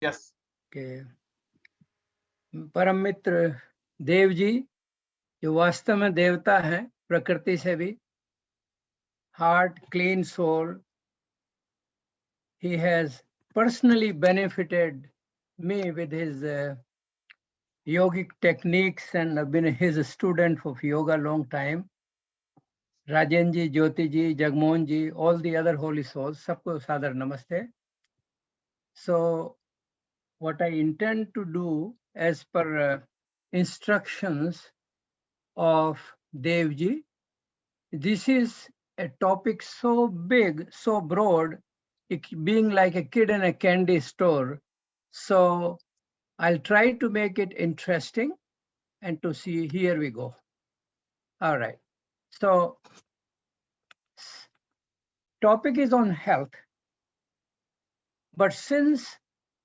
Yes. के परम मित्र देव जी जो वास्तव में देवता है प्रकृति से भी heart clean soul he has personally benefited me with his yogic techniques and I've been his student of yoga long time. Rajan ji, Jyoti ji, Jagmohan ji, all the other holy souls, sabko sadar namaste. So what I intend to do as per instructions of Devji, this is a topic so big, so broad, it being like a kid in a candy store. So I'll try to make it interesting and to see, here we go. All right. So topic is on health. But since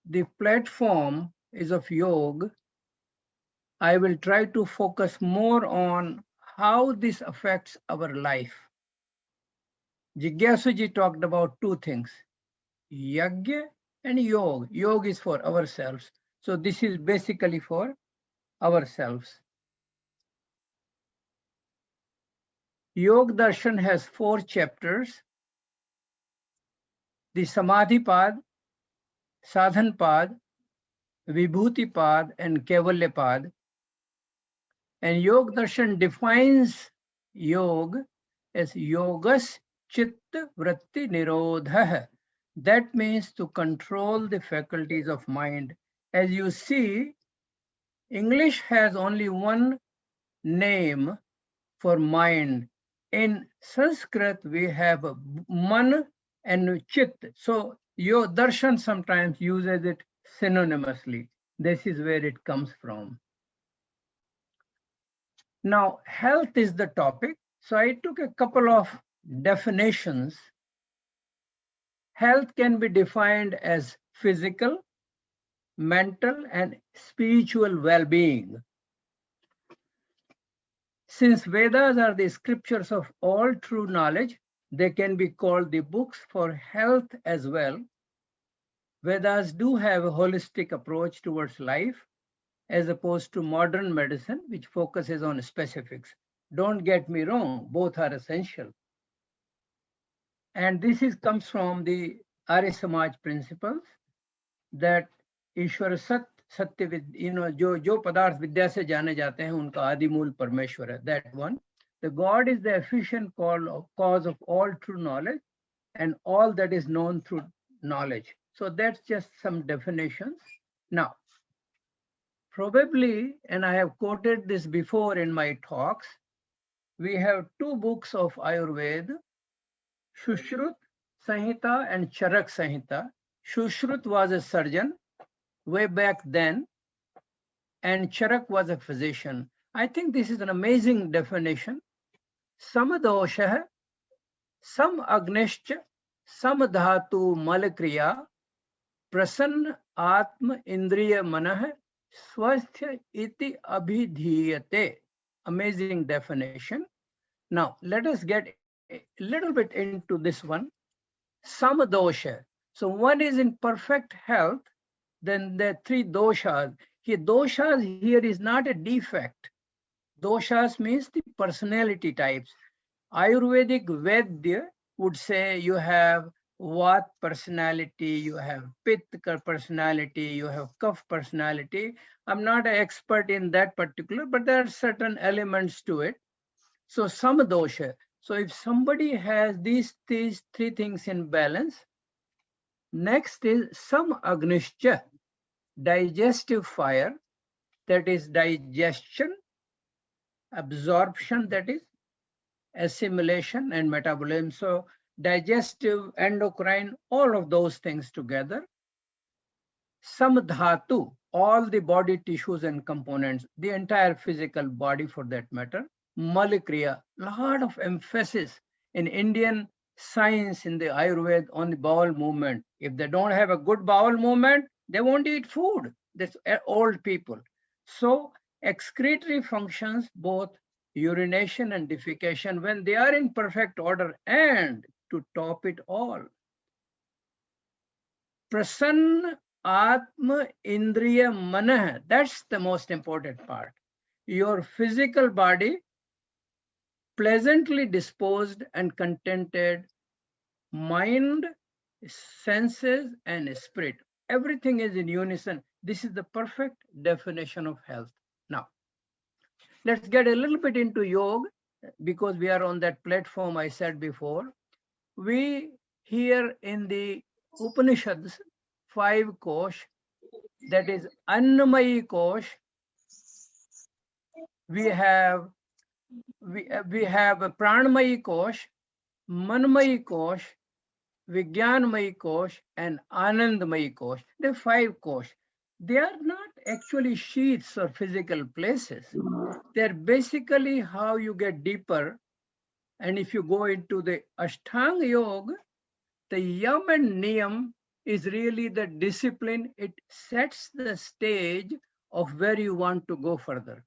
the platform is of yoga, I will try to focus more on how this affects our life. Jigyasuji talked about two things, yagya and yoga. Yoga is for ourselves. So this is basically for ourselves. Yoga Darshan has 4 chapters. The Samadhi Pad, Sadhan Pad, Vibhuti Pad, and Kaivalya Pad. And Yoga Darshan defines yoga as yogas chitta vritti nirodha. That means to control the faculties of mind. As you see, English has only one name for mind. In Sanskrit, we have man and chit. So your darshan sometimes uses it synonymously. This is where it comes from. Now, health is the topic. So I took a couple of definitions. Health can be defined as physical, mental, and spiritual well-being. Since Vedas are the scriptures of all true knowledge, they can be called the books for health as well. Vedas do have a holistic approach towards life as opposed to modern medicine, which focuses on specifics. Don't get me wrong, both are essential. And this comes from the Arya Samaj principles that ईश्वर सत्य जो पदार्थ विद्या से जाने जाते हैं उनका आदि मूल परमेश्वर है. That one. The God is the efficient cause of all true knowledge and all that is known through knowledge. So that's just some definitions. Now, probably, and I have quoted this before in my talks, we have 2 books of Ayurveda, Shushruta Samhita and Charak Samhita. Shushruta was a surgeon way back then, and Charak was a physician. I think this is an amazing definition. Samadosha, sam agnishcha, samadhatu malakriya, prasanna atma indriya manah, swasthya iti abhidhiyate. Amazing definition. Now, let us get a little bit into this one. Samadosha. So one is in perfect health, then there are 3 doshas. Here, doshas here is not a defect. Doshas means the personality types. Ayurvedic Vedya would say you have Vat personality, you have Pitta personality, you have Kapha personality. I'm not an expert in that particular, but there are certain elements to it. So Samadosha. So if somebody has these 3 things in balance, next is Sam Agnishcha, digestive fire, that is digestion, absorption, that is assimilation and metabolism. So digestive, endocrine, all of those things together. Samadhatu, all the body tissues and components, the entire physical body for that matter. Malikriya, lot of emphasis in Indian science in the Ayurveda on the bowel movement. If they don't have a good bowel movement, they won't eat food. That's old people. So excretory functions, both urination and defecation, when they are in perfect order, and to top it all, Prasanna Atma Indriya Manah, that's the most important part. Your physical body, pleasantly disposed and contented, mind, senses, and spirit. Everything is in unison. This is the perfect definition of health. Now, let's get a little bit into yoga because we are on that platform I said before. We here in the Upanishads, 5 kosh, that is Annamayi kosh, we have a Pranamayi kosh, Manmayi kosh, Vijnanmayi kosh, and Anandmayi kosh. There are 5 kosh. They are not actually sheaths or physical places. They're basically how you get deeper. And if you go into the Ashtanga Yoga, the Yam and Niyam is really the discipline. It sets the stage of where you want to go further.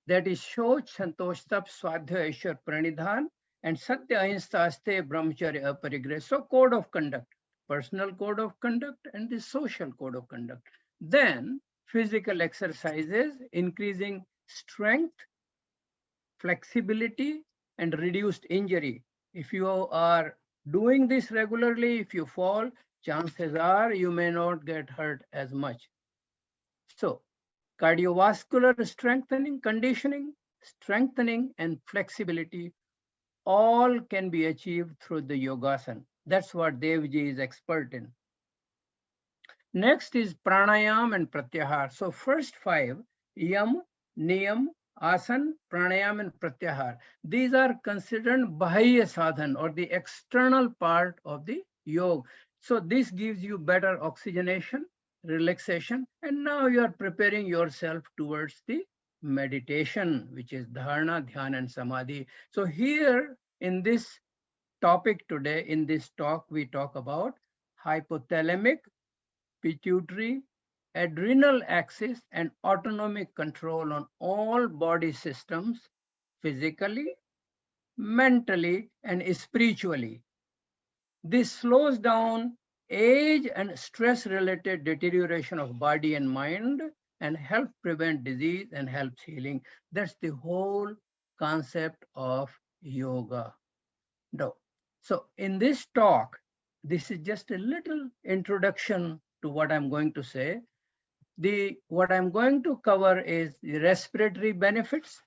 That is Shoch, Santosh, Tap, Swadhyaya, Ishwar, Pranidhan, and Satya, Ahimsa, Aste, Brahmacharya, Aparigraha. So code of conduct, personal code of conduct, and the social code of conduct. Then physical exercises, increasing strength, flexibility, and reduced injury. If you are doing this regularly, if you fall, chances are you may not get hurt as much. So cardiovascular strengthening, conditioning, strengthening, and flexibility all can be achieved through the yogasana. That's what Devji is expert in. Next is pranayam and pratyahar. So first 5, yam, niyam, asan, pranayam, and pratyahar. These are considered bahya sadhan, or the external part of the yoga. So this gives you better oxygenation, relaxation, and now you are preparing yourself towards the meditation, which is dharana, dhyana, and samadhi. So here in this topic today, in this talk, we talk about hypothalamic, pituitary, adrenal axis, and autonomic control on all body systems, physically, mentally, and spiritually. This slows down age and stress-related deterioration of body and mind, and helps prevent disease and helps healing. That's the whole concept of yoga. No. So in this talk, this is just a little introduction to what I'm going to say. What I'm going to cover is the respiratory benefits,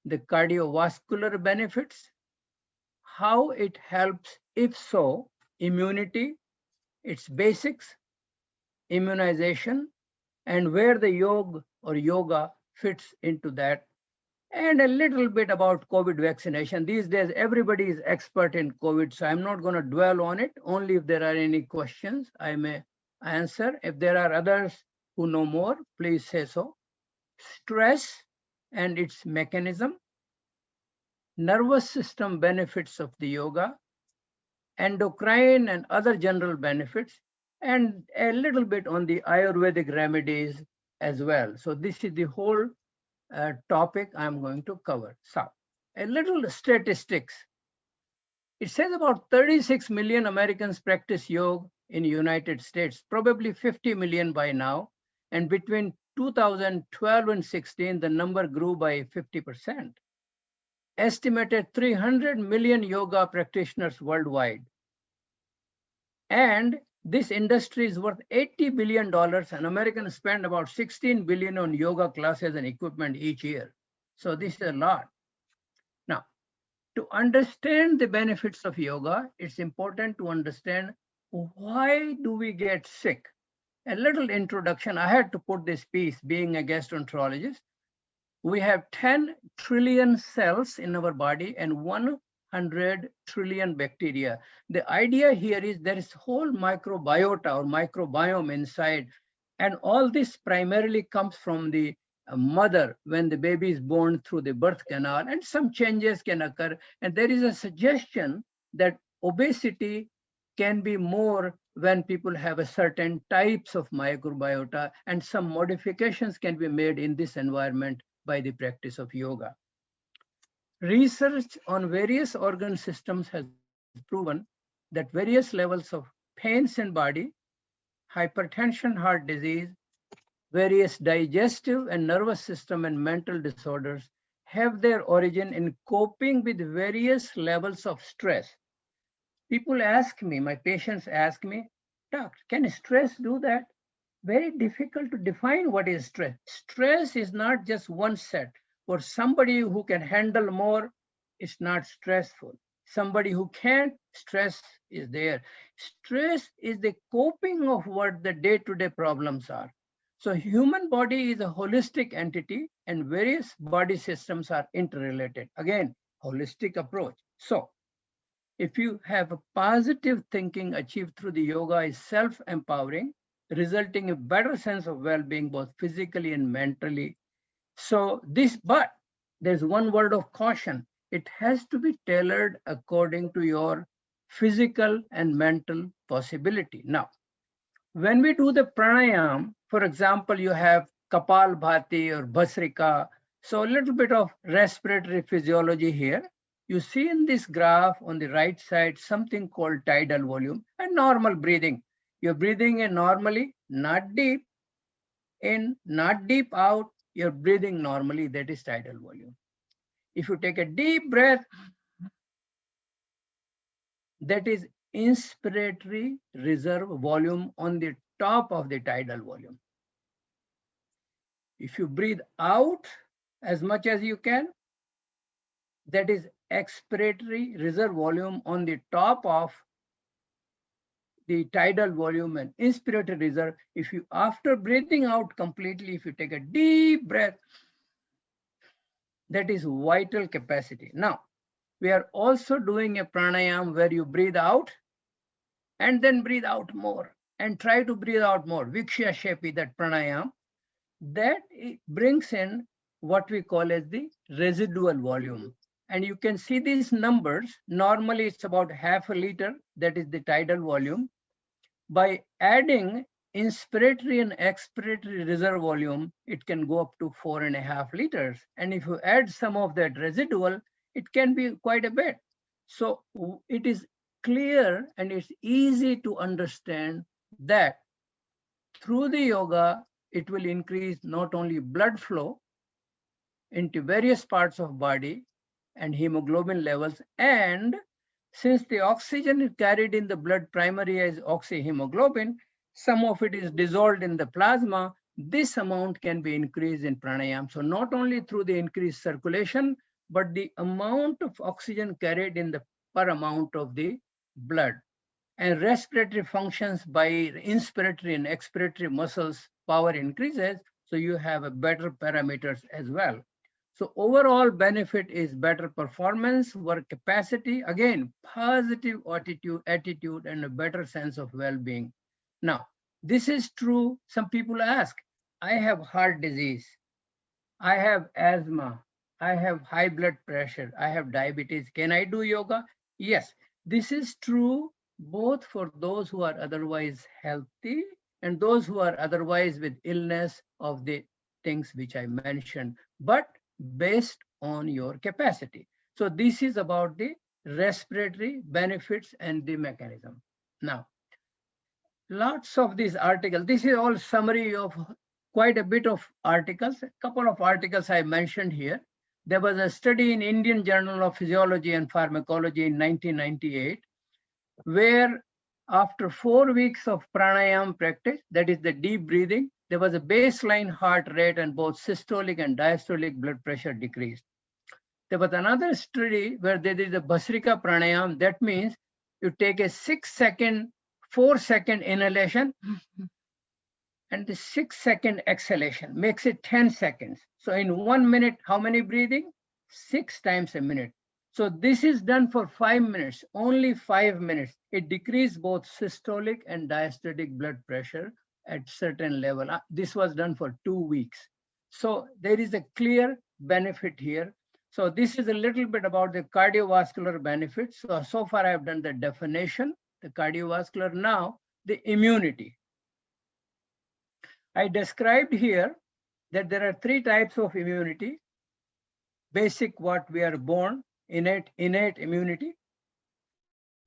the cardiovascular benefits, how it helps, if so, immunity, its basics, immunization, and where the yoga or yoga fits into that, and a little bit about COVID vaccination. These days, everybody is expert in COVID, so I'm not going to dwell on it. Only if there are any questions, I may answer. If there are others who know more, please say so. Stress and its mechanism, nervous system benefits of the yoga, endocrine and other general benefits, and a little bit on the Ayurvedic remedies as well. So this is the whole topic I'm going to cover. So a little statistics. It says about 36 million Americans practice yoga in the United States, probably 50 million by now. And between 2012 and 16, the number grew by 50%. Estimated 300 million yoga practitioners worldwide. And this industry is worth $80 billion, and Americans spend about $16 billion on yoga classes and equipment each year. So this is a lot. Now, to understand the benefits of yoga, it's important to understand why do we get sick. A little introduction. I had to put this piece, being a gastroenterologist. We have 10 trillion cells in our body and 100 trillion bacteria. The idea here is there is whole microbiota or microbiome inside, and all this primarily comes from the mother when the baby is born through the birth canal, and some changes can occur. And there is a suggestion that obesity can be more when people have a certain types of microbiota, and some modifications can be made in this environment by the practice of yoga. Research on various organ systems has proven that various levels of pains in body, hypertension, heart disease, various digestive and nervous system and mental disorders have their origin in coping with various levels of stress. People ask me, my patients ask me, Doc, can stress do that? Very difficult to define what is stress. Stress is not just one set. For somebody who can handle more, it's not stressful. Somebody who can't, stress is there. Stress is the coping of what the day-to-day problems are. So human body is a holistic entity and various body systems are interrelated. Again, holistic approach. So if you have a positive thinking achieved through the yoga is self-empowering, resulting in a better sense of well-being, both physically and mentally. So but there's one word of caution. It has to be tailored according to your physical and mental possibility. Now, when we do the pranayam, for example, you have Kapalbhati or Bhasrika. So a little bit of respiratory physiology here. You see in this graph on the right side, something called tidal volume and normal breathing. You're breathing in normally, not deep in, not deep out. You're breathing normally, that is tidal volume. If you take a deep breath, that is inspiratory reserve volume on the top of the tidal volume. If you breathe out as much as you can, that is expiratory reserve volume on the top of the tidal volume and inspiratory reserve. If you, after breathing out completely, if you take a deep breath, that is vital capacity. Now, we are also doing a pranayam where you breathe out and then breathe out more and try to breathe out more. Vikshya Shepi, that pranayam, that brings in what we call as the residual volume. And you can see these numbers. Normally, it's about half a liter. That is the tidal volume. By adding inspiratory and expiratory reserve volume, it can go up to 4.5 liters. And if you add some of that residual, it can be quite a bit. So it is clear and it's easy to understand that through the yoga, it will increase not only blood flow into various parts of body and hemoglobin levels, and since the oxygen is carried in the blood primary as oxyhemoglobin, some of it is dissolved in the plasma, this amount can be increased in pranayam. So not only through the increased circulation, but the amount of oxygen carried in the per amount of the blood. And respiratory functions by inspiratory and expiratory muscles power increases, so you have a better parameters as well. So overall benefit is better performance, work capacity, again, positive attitude and a better sense of well-being. Now, this is true. Some people ask, I have heart disease, I have asthma, I have high blood pressure, I have diabetes. Can I do yoga? Yes, this is true both for those who are otherwise healthy and those who are otherwise with illness of the things which I mentioned, but based on your capacity. So this is about the respiratory benefits and the mechanism. Now, lots of these articles, this is all summary of quite a bit of articles, a couple of articles I mentioned here. There was a study in Indian Journal of Physiology and Pharmacology in 1998, where after 4 weeks of pranayama practice, that is the deep breathing, there was a baseline heart rate and both systolic and diastolic blood pressure decreased. There was another study where they did the Bhasrika pranayama. That means you take a 4-second inhalation and the 6-second exhalation makes it 10 seconds. So in 1 minute, how many breathing? 6 times a minute. So this is done for 5 minutes, only 5 minutes. It decreased both systolic and diastolic blood pressure at certain level. This was done for 2 weeks. So there is a clear benefit here. So this is a little bit about the cardiovascular benefits. So far I've done the definition, the cardiovascular. Now the immunity. I described here that there are 3 types of immunity. Basic, what we are born, innate immunity.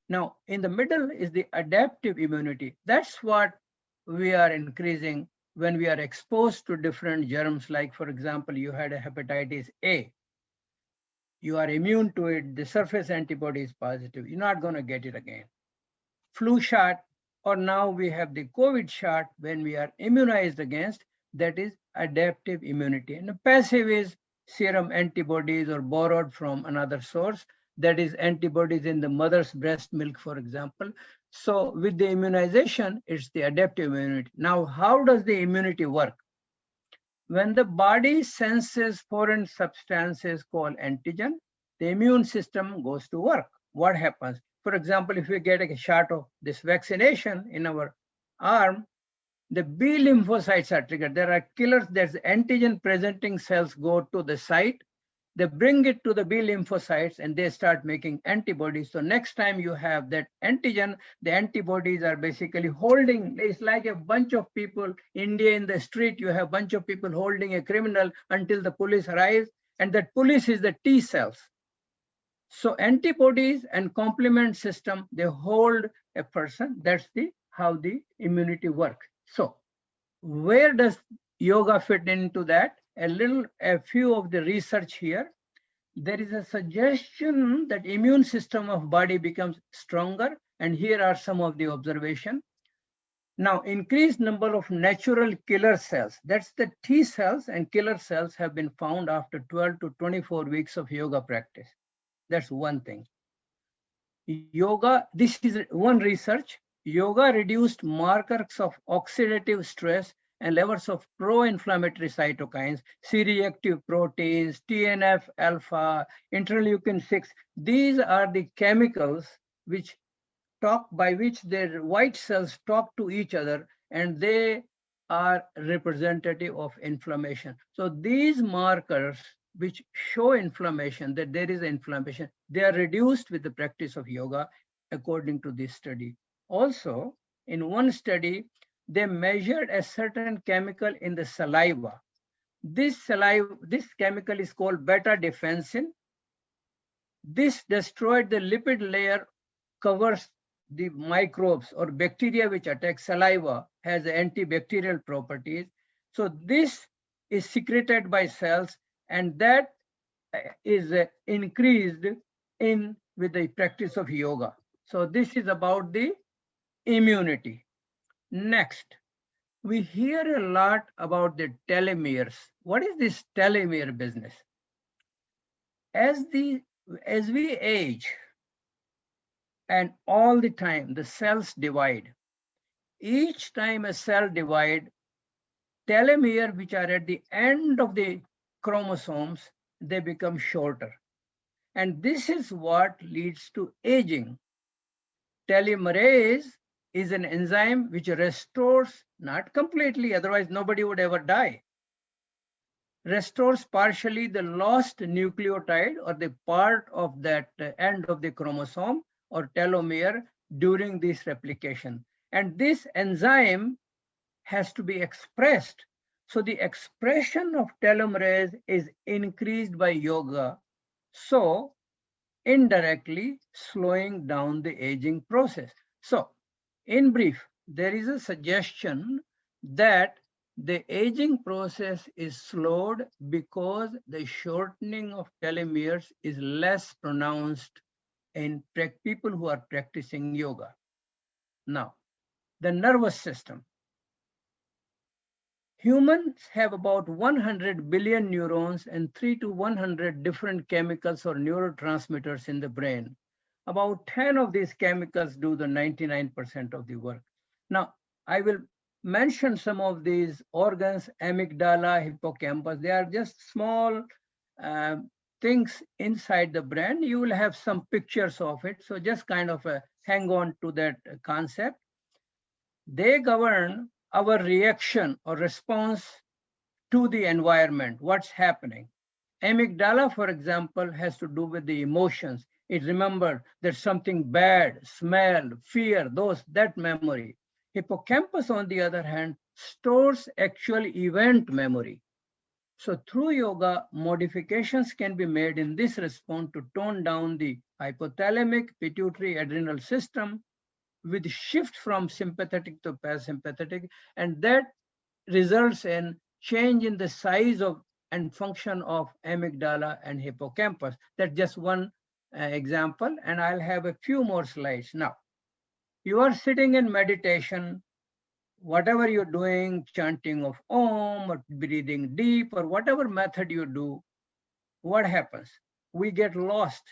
Now, in the middle is the adaptive immunity. That's what we are increasing when we are exposed to different germs. Like, for example, you had a hepatitis A, you are immune to it, the surface antibody is positive, you're not going to get it again. Flu shot, or now we have the COVID shot when we are immunized against, that is adaptive immunity. And the passive is serum antibodies or borrowed from another source, that is antibodies in the mother's breast milk, for example. So with the immunization, it's the adaptive immunity. Now, how does the immunity work? When the body senses foreign substances called antigen, the immune system goes to work. What happens? For example, if we get a shot of this vaccination in our arm, the B lymphocytes are triggered. There are killers, there's antigen presenting cells go to the site, they bring it to the B lymphocytes and they start making antibodies. So next time you have that antigen, the antibodies are basically holding, it's like a bunch of people, India in the street, you have a bunch of people holding a criminal until the police arrives, and that police is the T cells. So antibodies and complement system, they hold a person. That's how the immunity works. So where does yoga fit into that? A few of the research here. There is a suggestion that immune system of body becomes stronger, and here are some of the observation. Now, increased number of natural killer cells, that's the T cells and killer cells, have been found after 12 to 24 weeks of yoga practice. That's one thing. Yoga, this is one research. Yoga reduced markers of oxidative stress and levels of pro-inflammatory cytokines, C-reactive proteins, TNF alpha, interleukin 6. These are the chemicals which by which their white cells talk to each other, and they are representative of inflammation. So these markers which show inflammation, that there is inflammation, they are reduced with the practice of yoga, according to this study. Also, in one study, they measured a certain chemical in the saliva. This chemical is called beta-defensin. This destroyed the lipid layer, covers the microbes or bacteria which attack saliva, has antibacterial properties. So this is secreted by cells, and that is increased in with the practice of yoga. So this is about the immunity. Next, we hear a lot about the telomeres. What is this telomere business? As we age, and all the time the cells divide. Each time a cell divides, telomere, which are at the end of the chromosomes, they become shorter. And this is what leads to aging. Telomerase is an enzyme which restores, not completely, otherwise nobody would ever die, restores partially the lost nucleotide or the part of that end of the chromosome or telomere during this replication. And this enzyme has to be expressed. So the expression of telomerase is increased by yoga, so indirectly slowing down the aging process. So in brief, there is a suggestion that the aging process is slowed because the shortening of telomeres is less pronounced in people who are practicing yoga. Now, the nervous system. Humans have about 100 billion neurons and 3 to 100 different chemicals or neurotransmitters in the brain. About 10 of these chemicals do the 99% of the work. Now, I will mention some of these organs: amygdala, hippocampus. They are just small things inside the brain. You will have some pictures of it. So just kind of hang on to that concept. They govern our reaction or response to the environment, what's happening. Amygdala, for example, has to do with the emotions. It remembers there's something bad, smell, fear, that memory. Hippocampus, on the other hand, stores actual event memory. So through yoga, modifications can be made in this response to tone down the hypothalamic pituitary adrenal system, with shift from sympathetic to parasympathetic, and that results in change in the size of and function of amygdala and hippocampus. That's just one example, and I'll have a few more slides now. You are sitting in meditation, whatever you're doing, chanting of Om or breathing deep or whatever method you do, what happens? We get lost.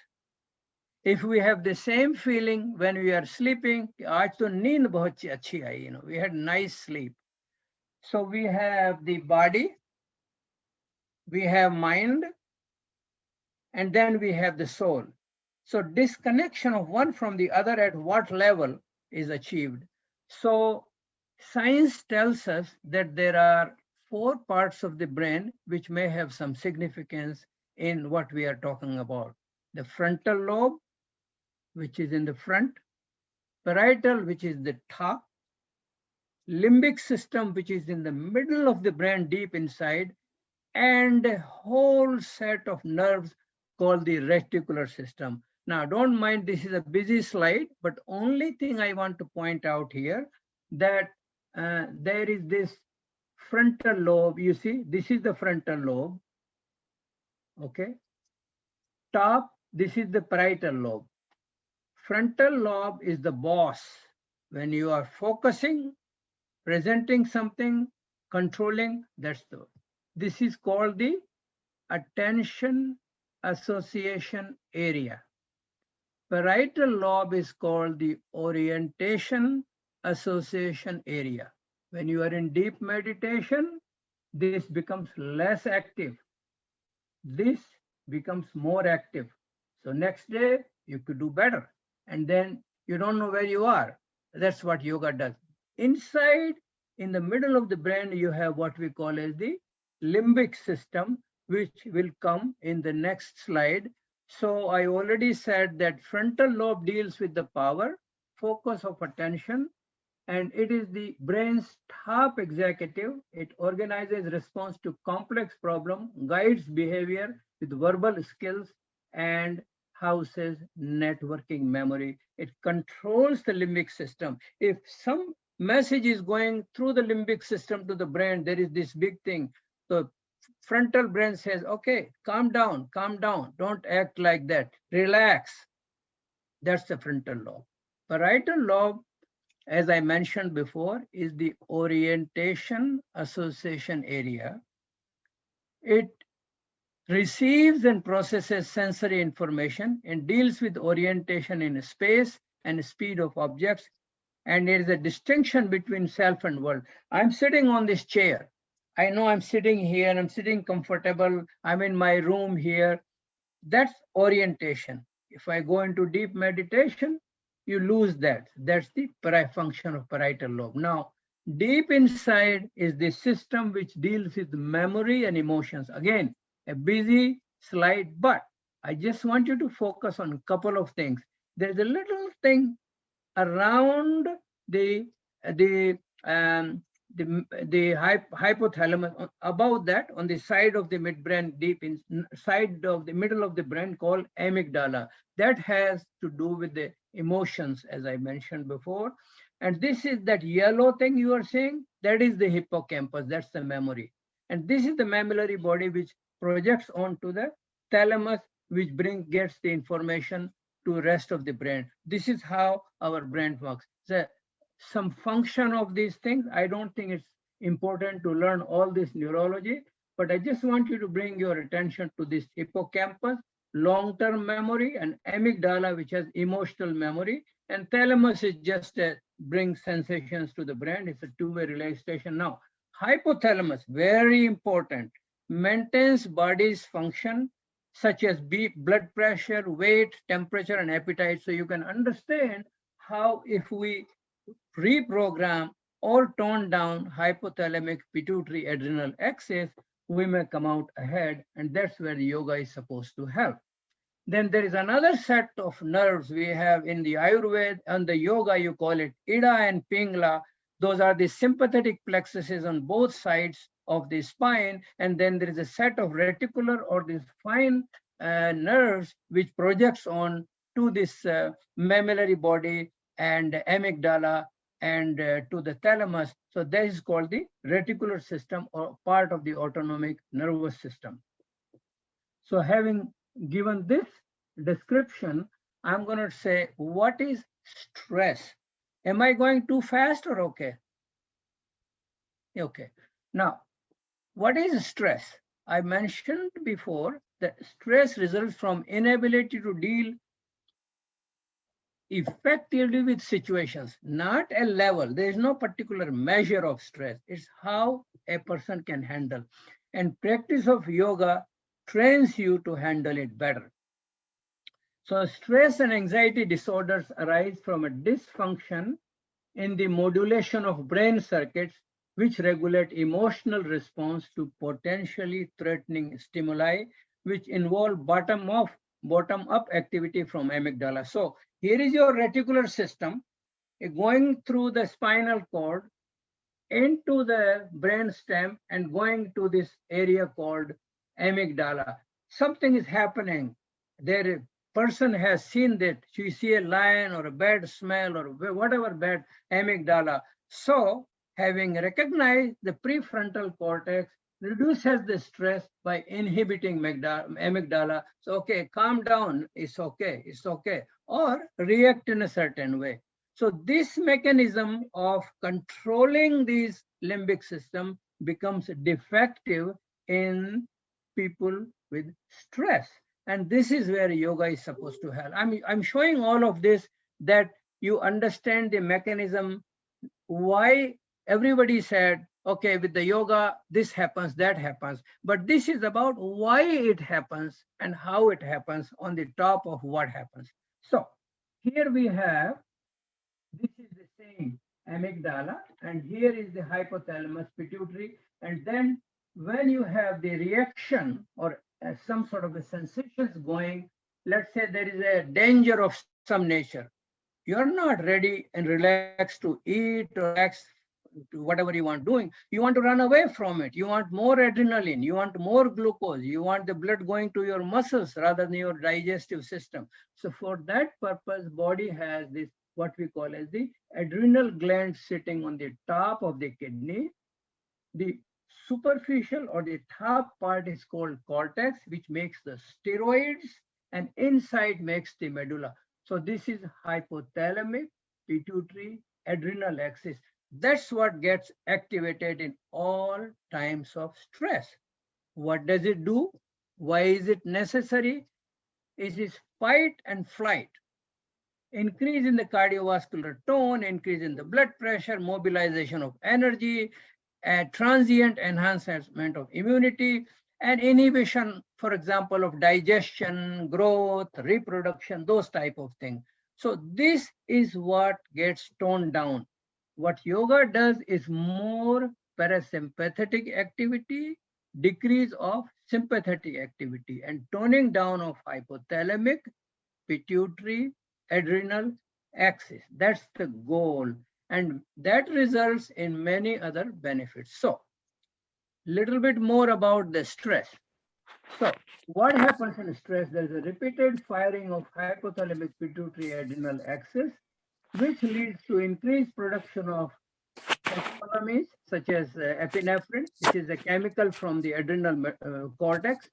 If we have the same feeling when we are sleeping, aaj to neend bahut achhi aayi, we had nice sleep. So we have the body, we have mind, and then we have the soul. So disconnection of one from the other at what level is achieved? So science tells us that there are 4 parts of the brain which may have some significance in what we are talking about. The frontal lobe, which is in the front, parietal, which is the top, limbic system, which is in the middle of the brain deep inside, and a whole set of nerves called the reticular system. Now, don't mind, this is a busy slide, but only thing I want to point out here that there is this frontal lobe. You see, this is the frontal lobe. Okay. Top, this is the parietal lobe. Frontal lobe is the boss. When you are focusing, presenting something, controlling, that's the. This is called the attention association area. Parietal lobe is called the orientation association area. When you are in deep meditation, this becomes less active. This becomes more active. So next day, you could do better. And then you don't know where you are. That's what yoga does. Inside, in the middle of the brain, you have what we call as the limbic system, which will come in the next slide. So I already said that frontal lobe deals with the power, focus of attention, and it is the brain's top executive. It organizes response to complex problem, guides behavior with verbal skills, and houses networking memory. It controls the limbic system. If some message is going through the limbic system to the brain, there is this big thing. So frontal brain says, okay, calm down, don't act like that, relax. That's the frontal lobe. Parietal lobe, as I mentioned before, is the orientation association area. It receives and processes sensory information and deals with orientation in space and speed of objects. And there is a distinction between self and world. I'm sitting on this chair. I know I'm sitting here, I'm sitting comfortable, I'm in my room here. That's orientation. If I go into deep meditation, you lose that. That's the function of parietal lobe. Now, deep inside is the system which deals with memory and emotions. Again, a busy slide, but I just want you to focus on a couple of things. There's a little thing around the hypothalamus, above that, on the side of the midbrain, deep inside of the middle of the brain, called amygdala. That has to do with the emotions, as I mentioned before. And this is that yellow thing you are seeing, that is the hippocampus, that's the memory. And this is the mammillary body which projects onto the thalamus, which gets the information to rest of the brain. This is how our brain works. So some function of these things, I don't think it's important to learn all this neurology, but I just want you to bring your attention to this hippocampus, long-term memory, and amygdala, which has emotional memory, and thalamus is just brings sensations to the brain. It's a two-way relay station. Now, hypothalamus, very important, maintains body's function, such as blood pressure, weight, temperature, and appetite. So you can understand how if we reprogram or tone down hypothalamic pituitary adrenal axis, we may come out ahead, and that's where the yoga is supposed to help. Then there is another set of nerves we have in the Ayurveda and the yoga, you call it Ida and Pingala. Those are the sympathetic plexuses on both sides of the spine, and then there is a set of reticular or these fine nerves which projects on to this mammillary body and amygdala and to the thalamus. So that is called the reticular system, or part of the autonomic nervous system. So having given this description, I'm going to say, what is stress? Am I going too fast or okay? Okay. Now, what is stress? I mentioned before that stress results from inability to deal effectively with situations, not a level. There is no particular measure of stress. It's how a person can handle. And practice of yoga trains you to handle it better. So stress and anxiety disorders arise from a dysfunction in the modulation of brain circuits which regulate emotional response to potentially threatening stimuli, which involve bottom-up activity from amygdala. So here is your reticular system going through the spinal cord into the brain stem and going to this area called amygdala. Something is happening. There, person has seen that. You see a lion or a bad smell or whatever bad, amygdala. So having recognized the prefrontal cortex reduces the stress by inhibiting amygdala. So, okay, calm down, it's okay, or react in a certain way. So this mechanism of controlling these limbic system becomes defective in people with stress. And this is where yoga is supposed to help. I'm showing all of this that you understand the mechanism, why everybody said, okay, with the yoga, this happens, that happens. But this is about why it happens and how it happens on the top of what happens. So here we have, this is the same amygdala, and here is the hypothalamus pituitary. And then when you have the reaction or some sort of a sensations going, let's say there is a danger of some nature, you're not ready and relaxed to eat or relax to whatever you want doing. You want to run away from it. You want more adrenaline. You want more glucose. You want the blood going to your muscles rather than your digestive system. So for that purpose, body has this, what we call as the adrenal gland sitting on the top of the kidney. The superficial or the top part is called cortex, which makes the steroids, and inside makes the medulla. So this is hypothalamic, pituitary, adrenal axis. That's what gets activated in all times of stress. What does it do? Why is it necessary? It is fight and flight. Increase in the cardiovascular tone, increase in the blood pressure, mobilization of energy, transient enhancement of immunity, and inhibition, for example, of digestion, growth, reproduction, those type of things. So this is what gets toned down. What yoga does is more parasympathetic activity, decrease of sympathetic activity, and toning down of hypothalamic, pituitary, adrenal axis. That's the goal. And that results in many other benefits. So, little bit more about the stress. So, what happens in stress? There is a repeated firing of hypothalamic pituitary adrenal axis, which leads to increased production of catecholamines, such as epinephrine, which is a chemical from the adrenal cortex,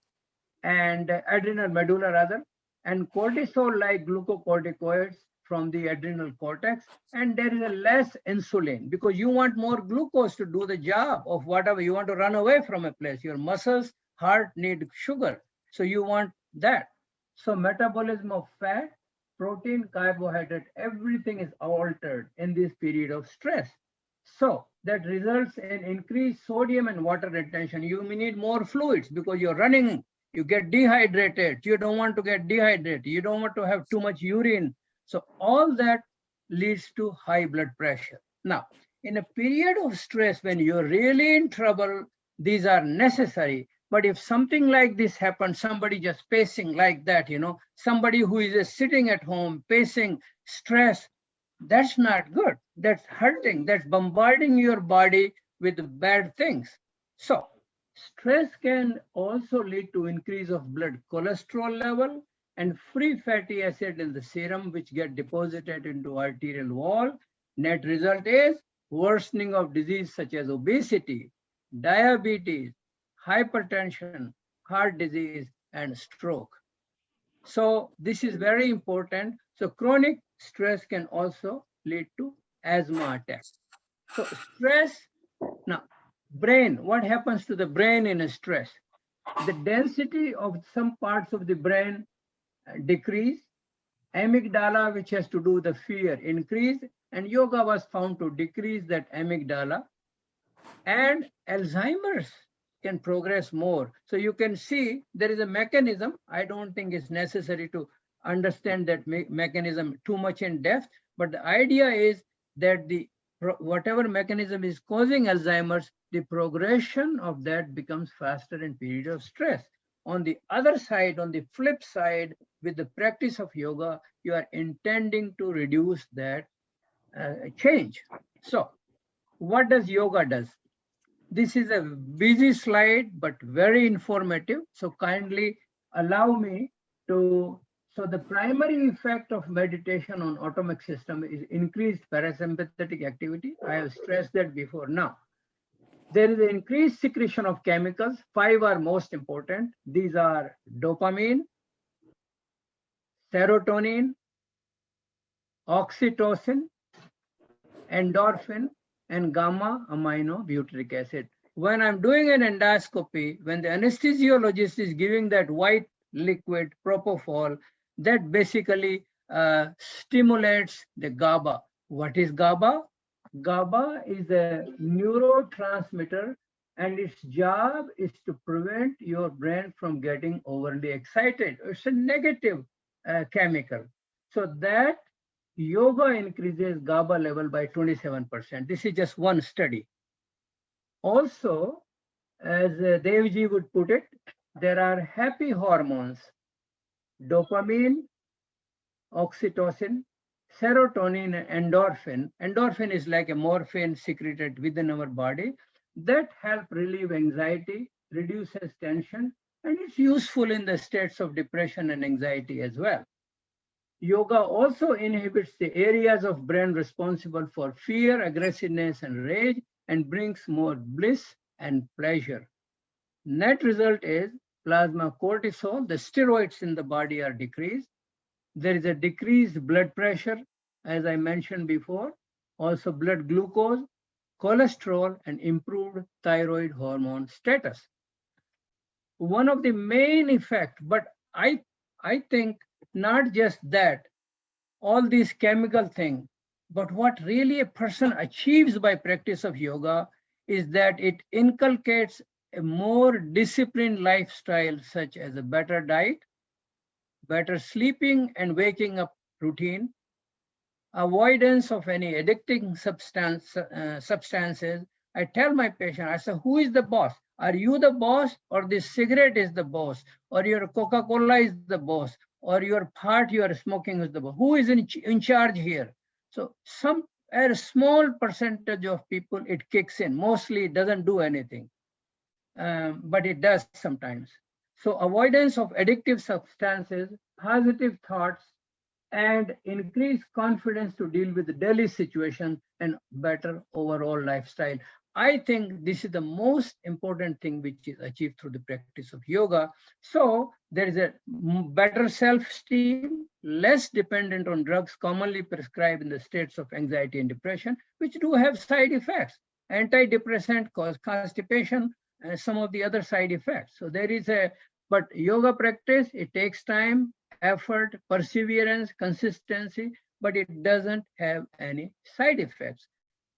and adrenal medulla rather, and cortisol-like glucocorticoids from the adrenal cortex. And there is a less insulin because you want more glucose to do the job of whatever you want to run away from a place. Your muscles, heart need sugar, so you want that. So metabolism of fat, protein, carbohydrate, everything is altered in this period of stress. So that results in increased sodium and water retention. You may need more fluids because you're running, you get dehydrated. You don't want to get dehydrated. You don't want to have too much urine. So all that leads to high blood pressure. Now, in a period of stress, when you're really in trouble, these are necessary. But if something like this happens, somebody just pacing like that, somebody who is just sitting at home, pacing, stress, that's not good. That's hurting. That's bombarding your body with bad things. So stress can also lead to increase of blood cholesterol level and free fatty acid in the serum, which get deposited into arterial wall. Net result is worsening of disease such as obesity, diabetes, hypertension, heart disease, and stroke. So this is very important. So chronic stress can also lead to asthma attacks. So stress, now brain, what happens to the brain in a stress? The density of some parts of the brain decrease, amygdala, which has to do with the fear, increase, and yoga was found to decrease that amygdala. And Alzheimer's can progress more. So you can see there is a mechanism. I don't think it's necessary to understand that mechanism too much in depth, but the idea is that the whatever mechanism is causing Alzheimer's, the progression of that becomes faster in period of stress. On the other side, on the flip side, with the practice of yoga, you are intending to reduce that change. So what does yoga does? This is a busy slide, but very informative. So kindly allow me to, so the primary effect of meditation on autonomic system is increased parasympathetic activity. I have stressed that before. Now, there is an increased secretion of chemicals. 5 are most important. These are dopamine, serotonin, oxytocin, endorphin, and gamma aminobutyric acid. When I'm doing an endoscopy, when the anesthesiologist is giving that white liquid propofol, that basically stimulates the GABA. What is GABA? GABA is a neurotransmitter, and its job is to prevent your brain from getting overly excited. It's a negative chemical. So that yoga increases GABA level by 27%. This is just one study. Also, as Devji would put it, there are happy hormones, dopamine, oxytocin, serotonin, and endorphin. Endorphin is like a morphine secreted within our body that help relieve anxiety, reduces tension, and it's useful in the states of depression and anxiety as well. Yoga also inhibits the areas of brain responsible for fear, aggressiveness, and rage, and brings more bliss and pleasure. Net result is plasma cortisol, the steroids in the body are decreased. There is a decreased blood pressure, as I mentioned before, also blood glucose, cholesterol, and improved thyroid hormone status. One of the main effects, but I think not just that, all these chemical things, but what really a person achieves by practice of yoga is that it inculcates a more disciplined lifestyle, such as a better diet, better sleeping and waking up routine, avoidance of any addicting substances. I tell my patient, I say, who is the boss? Are you the boss, or the cigarette is the boss, or your Coca-Cola is the boss, or your part you are smoking is the boss? Who is in charge here? So a small percentage of people, it kicks in. Mostly it doesn't do anything, but it does sometimes. So avoidance of addictive substances, positive thoughts, and increased confidence to deal with the daily situation and better overall lifestyle. I think this is the most important thing which is achieved through the practice of yoga. So there is a better self-esteem, less dependent on drugs commonly prescribed in the states of anxiety and depression, which do have side effects. Antidepressant cause constipation and some of the other side effects. So there is but yoga practice, it takes time, effort, perseverance, consistency, but it doesn't have any side effects.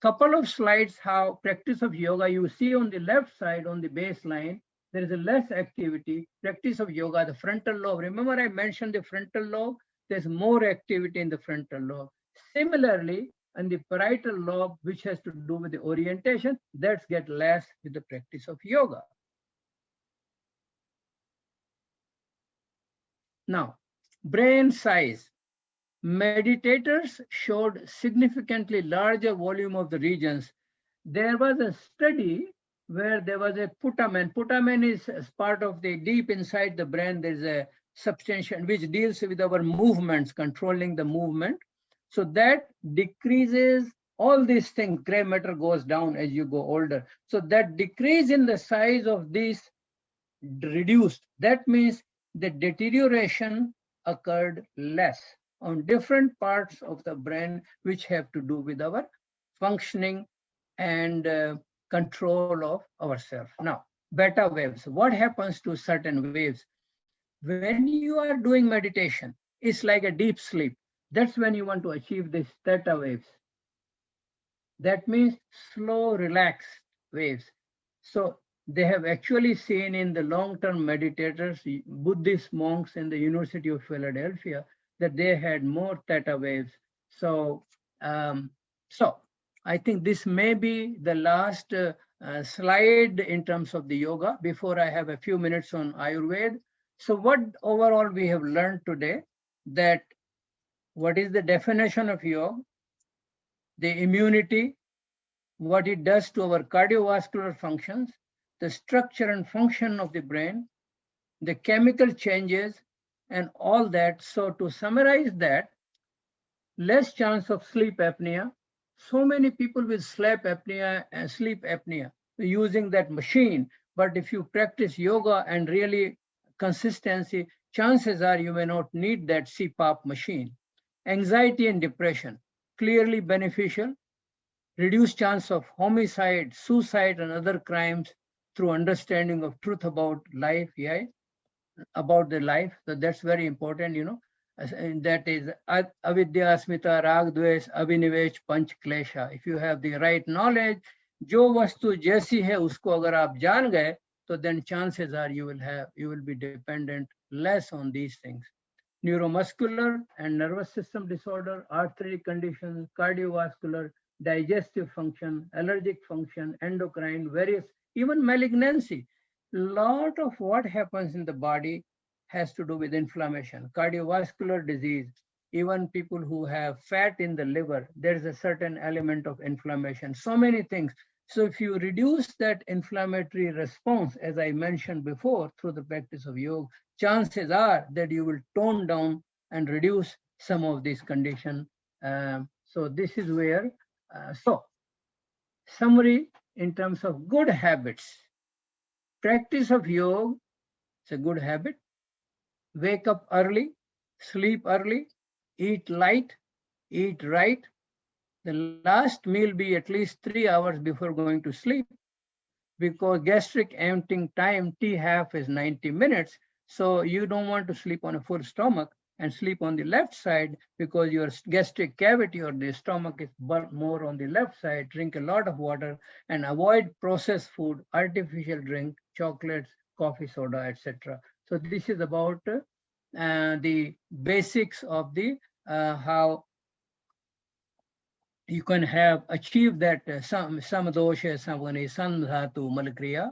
Couple of slides how practice of yoga, you see on the left side on the baseline, there is a less activity. Practice of yoga, the frontal lobe. Remember I mentioned the frontal lobe? There's more activity in the frontal lobe. Similarly, in the parietal lobe, which has to do with the orientation, that's get less with the practice of yoga. Now, brain size. Meditators showed significantly larger volume of the regions. There was a study where there was a putamen. Putamen is part of the deep inside the brain. There's a substantial, which deals with our movements, controlling the movement. So that decreases all these things. Gray matter goes down as you go older. So that decrease in the size of these reduced. That means the deterioration occurred less on different parts of the brain, which have to do with our functioning and control of ourselves. Now, beta waves. What happens to certain waves? When you are doing meditation, it's like a deep sleep. That's when you want to achieve these theta waves. That means slow, relaxed waves. So they have actually seen in the long-term meditators, Buddhist monks in the University of Philadelphia, that they had more theta waves. So, I think this may be the last slide in terms of the yoga before I have a few minutes on Ayurveda. So what overall we have learned today, that what is the definition of yoga, the immunity, what it does to our cardiovascular functions, the structure and function of the brain, the chemical changes, and all that. So to summarize that, less chance of sleep apnea. So many people with sleep apnea using that machine. But if you practice yoga and really consistency, chances are you may not need that CPAP machine. Anxiety and depression, clearly beneficial. Reduced chance of homicide, suicide, and other crimes through understanding of truth about life, about the life. So that's very important, and that is avidya, asmita, rag, dvesh, abhinivesh, panch, klesha. If you have the right knowledge, jo vastu jaisi hai usko agar aap jaan gaye, so then chances are you will be dependent less on these things. Neuromuscular and nervous system disorder, arthritic conditions, cardiovascular, digestive function, allergic function, endocrine, various, even malignancy. Lot of what happens in the body has to do with inflammation, cardiovascular disease, even people who have fat in the liver, there is a certain element of inflammation, so many things. So if you reduce that inflammatory response, as I mentioned before, through the practice of yoga, chances are that you will tone down and reduce some of these conditions. So this is where, summary in terms of good habits. Practice of yoga, it's a good habit. Wake up early, sleep early, eat light, eat right. The last meal be at least 3 hours before going to sleep, because gastric emptying time, T-half is 90 minutes. So you don't want to sleep on a full stomach and sleep on the left side, because your gastric cavity or the stomach is more on the left side. Drink a lot of water and avoid processed food, artificial drink, chocolates, coffee, soda, etc. So this is about the basics of the how you can have achieved that samadosha, samvani, sandhatu, malakriya,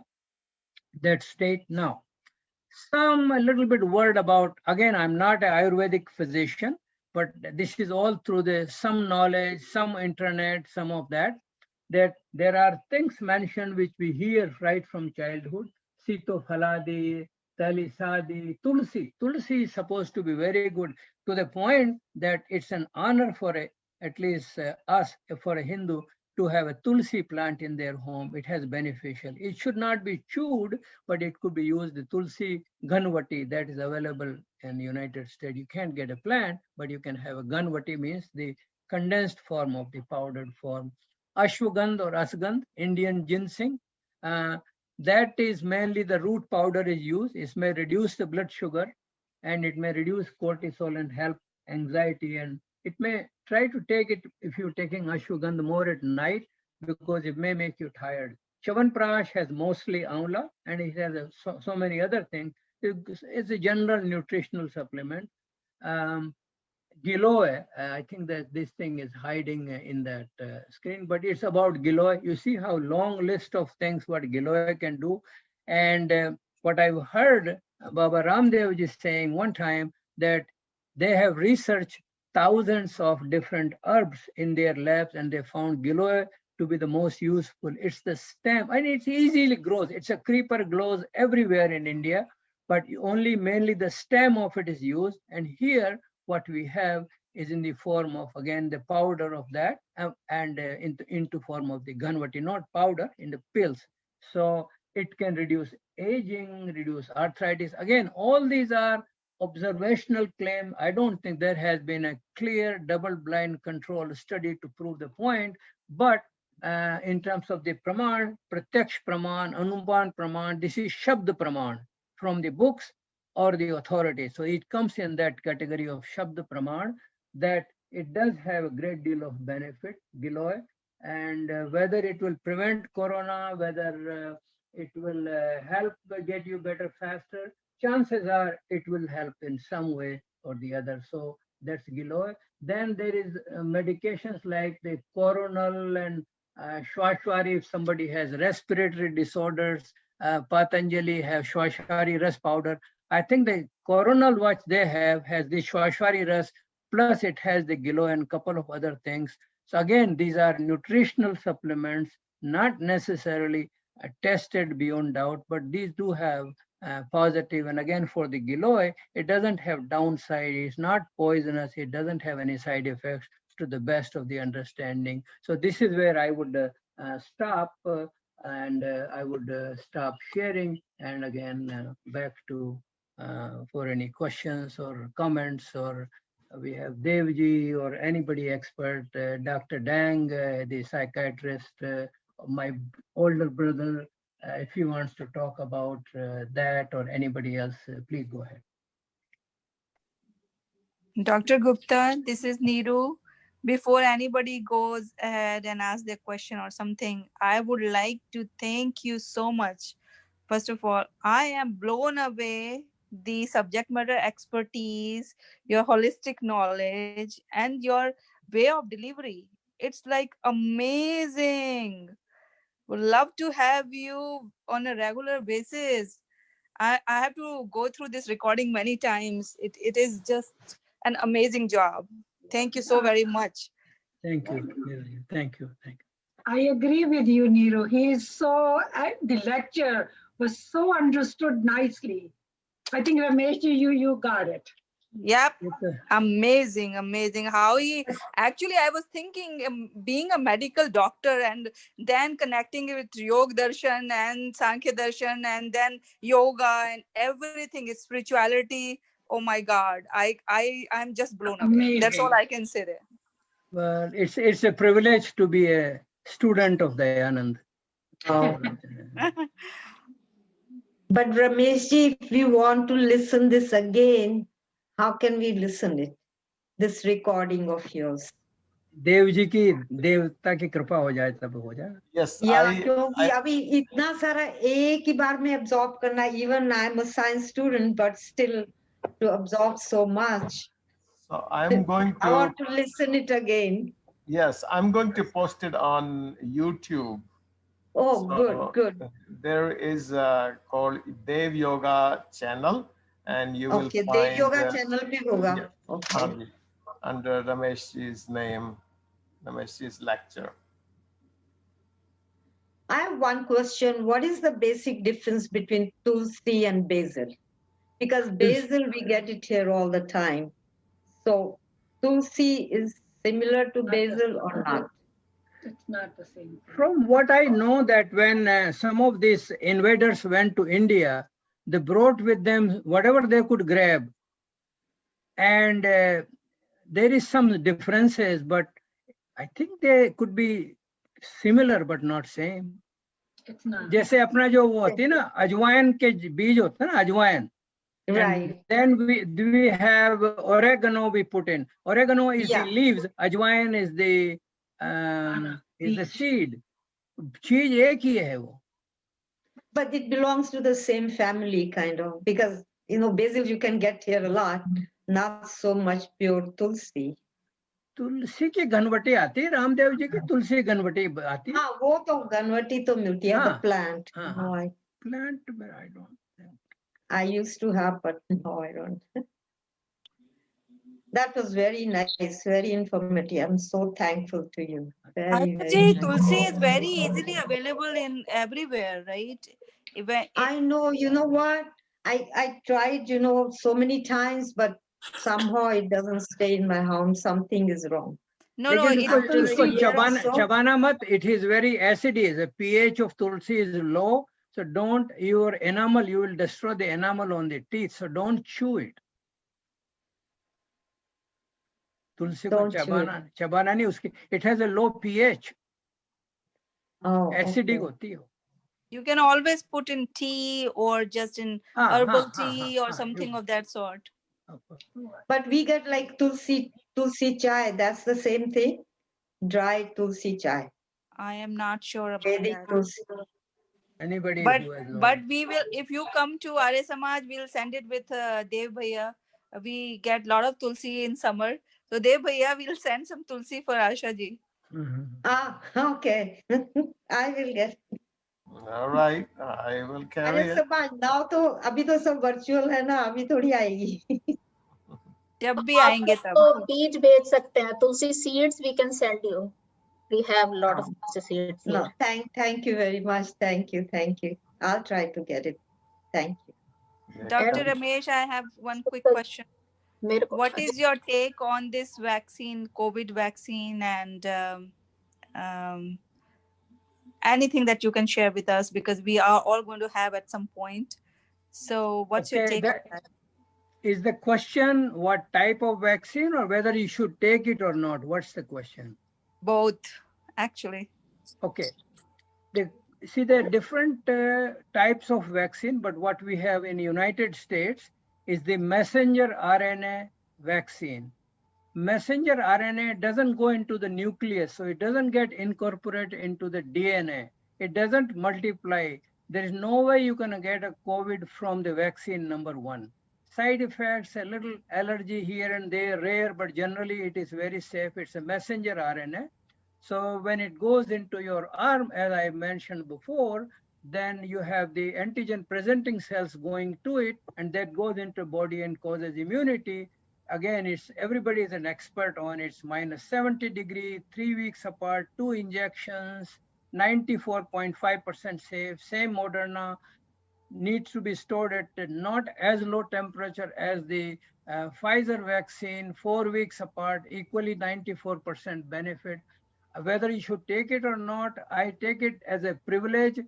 that state. Now, a little bit word about, again, I'm not an Ayurvedic physician, but this is all through some knowledge, some internet, some of that there are things mentioned which we hear right from childhood. Sito phaladi, talisadi, tulsi. Tulsi is supposed to be very good, to the point that it's an honor for at least us, for a Hindu, to have a tulsi plant in their home. It has beneficial. It should not be chewed, but it could be used. The tulsi ganvati that is available in the United States. You can't get a plant, but you can have a ganvati, means the condensed form of the powdered form. Ashwagandha or asgandh, Indian ginseng. That is mainly the root powder is used. It may reduce the blood sugar, and it may reduce cortisol and help anxiety, and it may try to take it if you're taking ashwagandha more at night, because it may make you tired. Chyawanprash has mostly amla, and it has so many other things. It's a general nutritional supplement. Giloy, I think that this thing is hiding in that screen, but it's about Giloy. You see how long list of things what Giloy can do. And what I've heard Baba Ramdev is saying one time, that they have researched thousands of different herbs in their labs, and they found Giloy to be the most useful. It's the stem, and it easily grows. It's a creeper, grows everywhere in India, but only mainly the stem of it is used. And here what we have is in the form of, again, the powder of that, and into form of the Ghanvati, not powder, in the pills. So it can reduce aging, reduce arthritis. Again, all these are observational claim. I don't think there has been a clear double-blind controlled study to prove the point, but in terms of the praman, pratyaksh praman, anuman praman, this is shabd praman from the books or the authority. So it comes in that category of shabd praman, that it does have a great deal of benefit, Giloy, and whether it will prevent corona, whether it will help get you better faster, chances are it will help in some way or the other. So that's Giloy. Then there is medications like the Coronal and Shwashwari if somebody has respiratory disorders. Patanjali have Shwashwari Ras powder. I think the Coronal what they have has the Shwashwari Ras, plus it has the Giloy and couple of other things. So again, these are nutritional supplements, not necessarily tested beyond doubt, but these do have positive. And again, for the Giloy, it doesn't have downside. It's not poisonous. It doesn't have any side effects to the best of the understanding. So this is where I would stop and I would stop sharing. And again, back to for any questions or comments, or we have Devji or anybody expert, Dr. Dang, the psychiatrist, my older brother, if he wants to talk about that or anybody else, please go ahead. Dr. Gupta, this is Neeru. Before anybody goes ahead and asks their question or something, I would like to thank you so much. First of all, I am blown away the subject matter expertise, your holistic knowledge, and your way of delivery. It's like amazing. Would love to have you on a regular basis. I have to go through this recording many times. It is just an amazing job. Thank you so very much. Thank you. Thank you. Thank you. I agree with you, Neeru. He is so, the lecture was so understood nicely. I think Ramesh, you got it. Yep. Amazing. How he actually, I was thinking being a medical doctor and then connecting it with Yoga Darshan and Sankhya Darshan and then yoga and everything is spirituality. Oh my God. I'm just blown away. Amazing. That's all I can say there. Well, it's a privilege to be a student of Dayanand. But Rameshji, if we want to listen this again, how can we listen it? This recording of yours. Dev ji की देवता की कृपा हो जाए तब हो जाए. Yes. क्योंकि अभी इतना सारा एक ही बार में absorb करना. Even I'm a science student, but still to absorb so much. So I'm going to. I want to listen it again. Yes, I'm going to post it on YouTube. Oh, so good. There is called Dev Yoga channel, and you will find. Dev Yoga channel bhi hoga. Yeah, okay. Under Rameshji's name, Rameshji's lecture. I have one question. What is the basic difference between Tulsi and basil? Because basil, we get it here all the time. So Tulsi is similar to basil or not? It's not the same. From what I know, that when some of these invaders went to India, they brought with them whatever they could grab. And there is some differences, but I think they could be similar but not same. It's not. जैसे अपना जो वो होती है ना अजवाइन के बीज होता है ना अजवाइन. Right. And then we have oregano we put in. Oregano is the leaves. Ajwain is the seed. चीज एक ही है वो. But it belongs to the same family kind of, because basil you can get here a lot, not so much pure tulsi. तुलसी की घनवटी आती है रामदेव जी की तुलसी घनवटी आती है. हाँ वो तो घनवटी तो मिलती है. The plant. Plant, but I don't. I used to have, but no, I don't. That was very nice, very informative. I'm so thankful to you. Tulsi is very easily available in everywhere, right? I know. You know what? I tried, so many times, but somehow it doesn't stay in my home. Something is wrong. No, लेकिन it उसको will उसको really. चबाना मत. It is very acidic. The pH of tulsi is low, so don't, your enamel, you will destroy the enamel on the teeth, so don't chew it. तुलसी को चबाना नहीं, उसकी, it has a low pH. Oh, acidic okay. होती है. You can always put in tea or just in herbal tea or something of that sort. But we get like tulsi chai. That's the same thing. Dry tulsi chai. I am not sure about Vedic that. tulsi. Anybody But who has known. but we will, if you come to Arya Samaj, we'll send it with Dev Bhaiya. We get lot of tulsi in summer, so Dev Bhaiya will send some tulsi for Asha ji. Ah, okay. I will get. All right, I will carry Arya it. Samaj, now तो अभी तो सब virtual है ना, अभी थोड़ी आएगी. जब भी आप आएंगे तब. तो बीज बेच सकते हैं. तुलसी seeds we can send you. We have lot of tulsi seeds here. No, thank you very much. Thank you. I'll try to get it. Thank you. Dr. Ramesh, I have one quick question. What is your take on this vaccine, COVID vaccine, and anything that you can share with us, because we are all going to have at some point. So what's your take on that? Is the question what type of vaccine or whether you should take it or not? What's the question? Both, actually. Okay. See, there are different types of vaccine, but what we have in United States is the messenger RNA vaccine. Messenger RNA doesn't go into the nucleus, so it doesn't get incorporated into the DNA. It doesn't multiply. There is no way you can get a COVID from the vaccine, number one. Side effects, a little allergy here and there, rare, but generally it is very safe. It's a messenger RNA. So when it goes into your arm, as I mentioned before, then you have the antigen presenting cells going to it, and that goes into body and causes immunity. Again, it's everybody is an expert on it's minus 70 degree, 3 weeks apart, 2 injections, 94.5% safe. Same Moderna, needs to be stored at not as low temperature as the Pfizer vaccine, 4 weeks apart, equally 94% benefit. Whether you should take it or not, I take it as a privilege.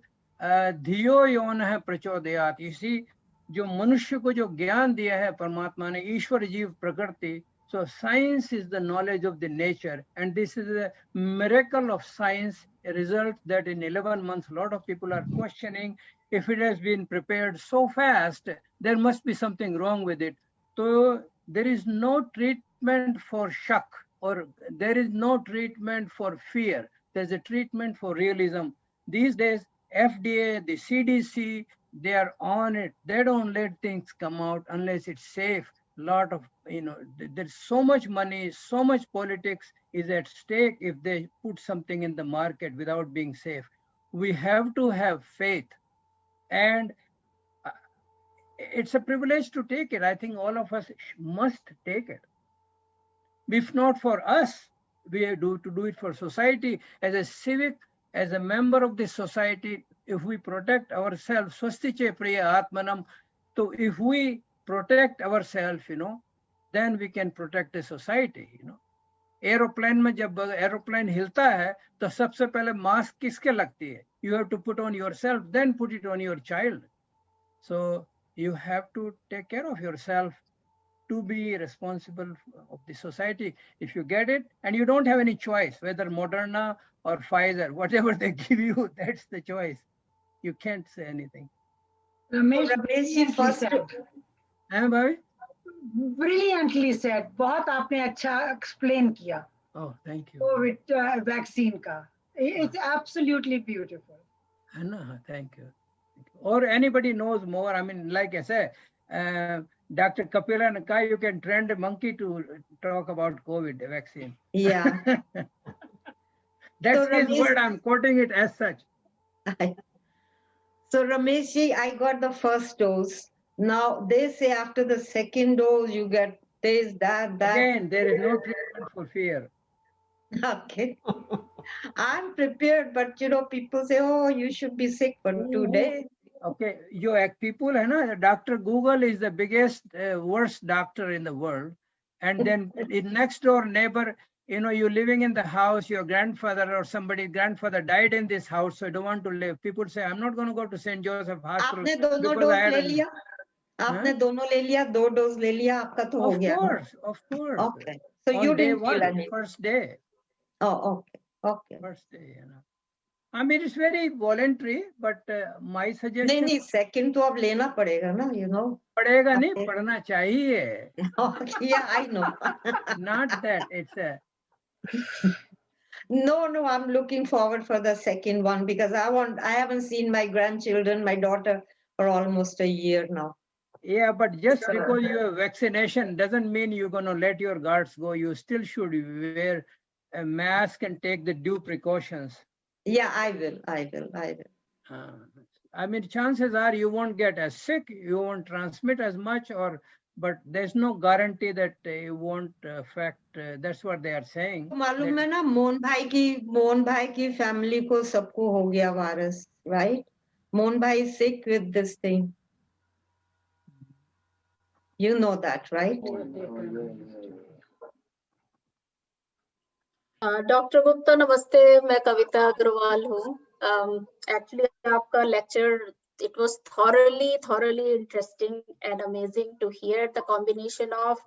धियो यौन है प्रचोदयात. You see, जो मनुष्य को जो ज्ञान दिया है परमात्मा ने, ईश्वर जीव प्रकृति. So science is the knowledge of the nature, and this is a miracle of science, a result that in 11 months, a lot of people are questioning if it has been prepared so fast, there must be something wrong with it. So there is no treatment for shock, or there is no treatment for fear. There's a treatment for realism. These days, FDA, the CDC, they are on it. They don't let things come out unless it's safe. Lot of, there's so much money, so much politics is at stake if they put something in the market without being safe. We have to have faith, and it's a privilege to take it. I think all of us must take it. If not for us, we have to do it for society. As a civic, as a member of this society, if we protect ourselves, swastiche priya atmanam, so if we protect ourselves, then we can protect the society, Aeroplane में जब aeroplane हिलता है तो सबसे पहले mask किसके लगती है? You have to put on yourself, then put it on your child. So you have to take care of yourself to be responsible of the society. If you get it, and you don't have any choice, whether Moderna or Pfizer, whatever they give you, that's the choice. You can't say anything. Ramesh first. Brilliantly said. बहुत आपने अच्छा explain किया. Oh, thank you. COVID vaccine का. It's absolutely beautiful. Thank you. Or anybody knows more. I mean, like I said, Dr. Kapila Nakai, you can train a monkey to talk about COVID vaccine. Yeah. That's so his word. I'm quoting it as such. So Rameshji, I got the first dose. Now they say after the second dose you get this, that. Again, there is no treatment for fear. Okay. I'm prepared, but people say, oh, you should be sick for 2 days. Okay, जो एक people है ना, Dr. Google is the biggest, worst doctor in the world. And then in next door neighbor, you know, you're living in the house, your grandfather or somebody's grandfather died in this house, so you don't want to live. People say, I'm not going to go to St. Joseph Hospital. आपने दोनों because I dose had ले a-" लिया? आपने Huh? दोनों ले लिया, 2 dose ले लिया, आपका तो हो Of गया ना? course, of course. Okay. So On you day didn't feel one, any. first day, Oh, okay. Okay. first day, you know. I mean, it's very voluntary, but my नहीं suggestion, नहीं, second तो अब लेना पड़ेगा ना, you know. पढ़ेगा नहीं, Okay. पढ़ना चाहिए. Yeah, I know. Not that, it's a, No, I'm looking forward for the second one because I haven't seen my grandchildren, my daughter, for almost a year now. yeah, but just because you have vaccination doesn't mean you're going to let your guards go. You still should wear a mask and take the due precautions. Yeah, I will. I mean, chances are you won't get as sick, you won't transmit as much, but there's no guarantee that you won't affect. That's what they are saying. मालूम है ना, मोहन भाई की family को सबको हो गया virus, right? Mohan भाई is sick with this thing. You know that, right? Doctor Gupta नमस्ते, मैं कविता अग्रवाल हूँ. Actually आपका lecture, it was thoroughly interesting and amazing to hear the combination of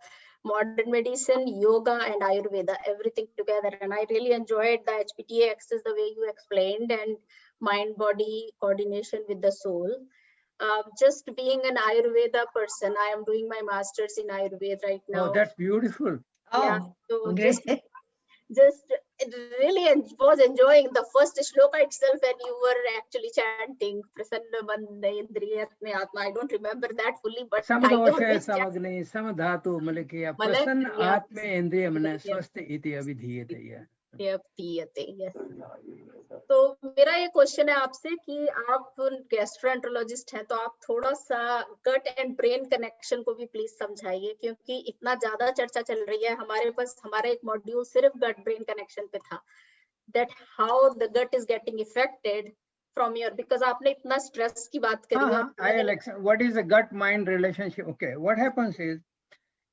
modern medicine, yoga and Ayurveda, everything together. And I really enjoyed the HPTA axis, the way you explained, and mind-body coordination with the soul. Just being an Ayurveda person, I am doing my master's in Ayurveda right now. Oh, that's beautiful. Yeah, Oh, so great. just really was enjoying the first shloka itself when you were actually chanting prasanna manda indriyatne atma. I don't remember that fully, but I know समदोषे this chant. समग्ने समधातु मलकिया मलक प्रसन्न या आत्मे इंद्रिय मन या स्वस्थ इति अभिधीयते. yes. तो मेरा ये क्वेश्चन है आपसे कि आप गैस्ट्रोएंटरोलॉजिस्ट हैं, तो आप थोड़ा सा गट एंड ब्रेन कनेक्शन को भी प्लीज समझाइए, क्योंकि इतना ज्यादा चर्चा चल रही है. हमारे पास हमारा एक मॉड्यूल सिर्फ गट ब्रेन कनेक्शन पे था, that how the gut is getting affected from your, because आपने इतना स्ट्रेस की बात करी है. What is the gut mind relationship? Okay, what happens is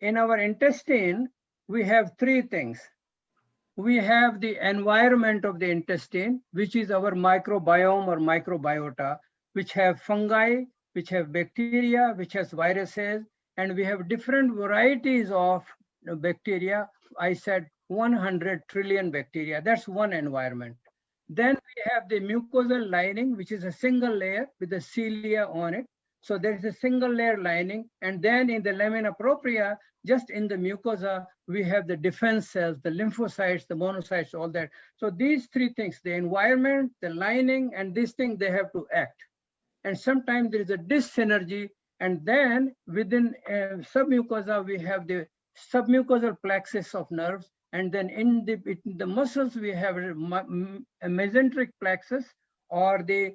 in our intestine we have three things. We have the environment of the intestine, which is our microbiome or microbiota, which have fungi, which have bacteria, which has viruses, and we have different varieties of bacteria. I said 100 trillion bacteria. That's one environment. Then we have the mucosal lining, which is a single layer with the cilia on it. So there is a single layer lining. And then in the lamina propria, just in the mucosa, we have the defense cells, the lymphocytes, the monocytes, all that. So these three things, the environment, the lining, and this thing, they have to act. And sometimes there is a dyssynergy. And then within submucosa, we have the submucosal plexus of nerves. And then in the muscles, we have a mesenteric plexus, or the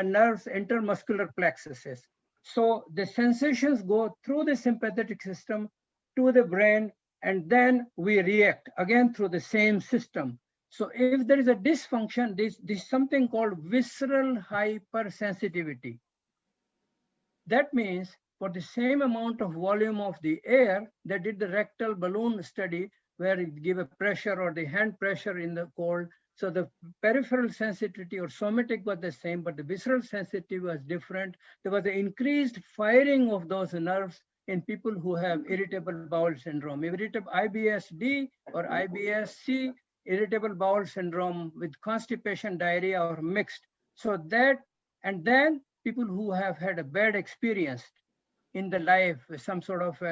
nerves, intermuscular plexuses. So the sensations go through the sympathetic system to the brain, and then we react again through the same system. So if there is a dysfunction, this is something called visceral hypersensitivity. That means for the same amount of volume of the air, they did the rectal balloon study where it give a pressure or the hand pressure in the cold. So the peripheral sensitivity or somatic was the same, but the visceral sensitivity was different. There was an increased firing of those nerves in people who have irritable bowel syndrome, IBS-D or IBS-C, irritable bowel syndrome with constipation, diarrhea, or mixed. So that, and then people who have had a bad experience in the life, some sort of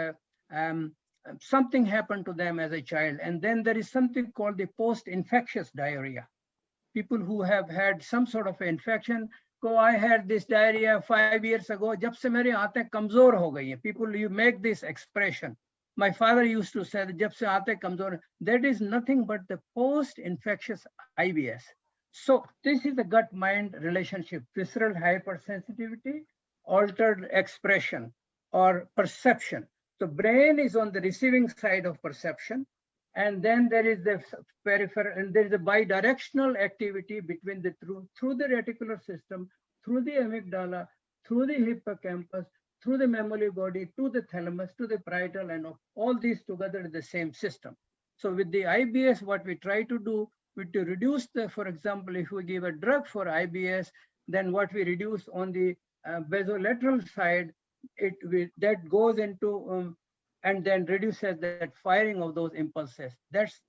something happened to them as a child. And then there is something called the post-infectious diarrhea. People who have had some sort of infection, I had this diarrhea 5 years ago, jab se meri aantein kamzor ho gayi hai. People, you make this expression. My father used to say, jab se aantein kamzor. That is nothing but the post-infectious IBS. So this is the gut-mind relationship, visceral hypersensitivity, altered expression or perception. The brain is on the receiving side of perception, And then there is the peripheral, and there is a bidirectional activity between the through the reticular system, through the amygdala, through the hippocampus, through the mammary body, to the thalamus, to the parietal, and all these together in the same system. So with the IBS, what we try to do is to reduce the, for example, if we give a drug for IBS, then what we reduce on the basolateral side, that goes into and then reduces that firing of those impulses. That's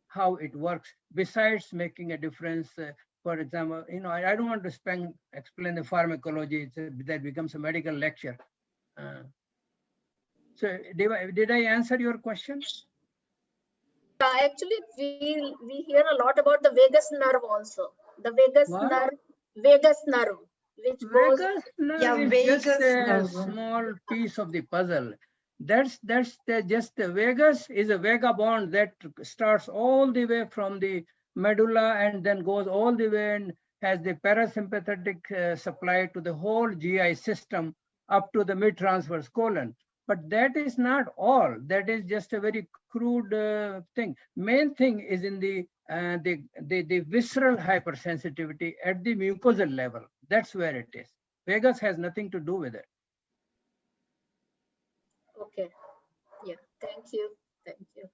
how it works. Besides making a difference, for example, I don't want to explain the pharmacology. That becomes a medical lecture. So did I answer your question? Actually, we hear a lot about the vagus nerve also. The vagus nerve, which goes. Vagus nerve is just a small piece of the puzzle. That's just the vagus is a vagabond that starts all the way from the medulla and then goes all the way and has the parasympathetic supply to the whole GI system up to the mid-transverse colon. But that is not all. That is just a very crude thing. Main thing is in the visceral hypersensitivity at the mucosal level. That's where it is. Vagus has nothing to do with it. Okay. Yeah. Thank you. Thank you.